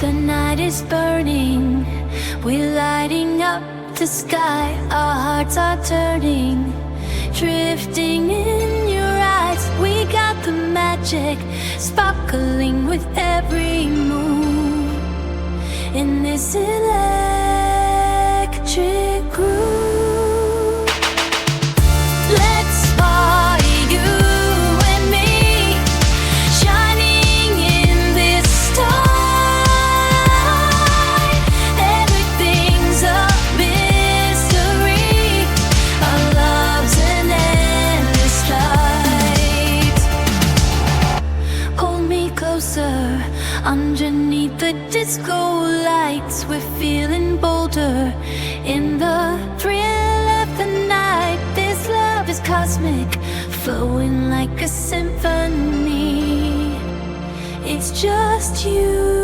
The night is burning, we're lighting up the sky. Our hearts are turning, drifting in your eyes. We got the magic, sparkling with every move in this electric groove. Let's party, you and me, shining in this starlight. Everything's a mystery, our love's an endless flight. Hold me closer, underneath the disco lights. We're feeling bolder in the thrill of the night. This love is cosmic, flowing like a symphony. It's just you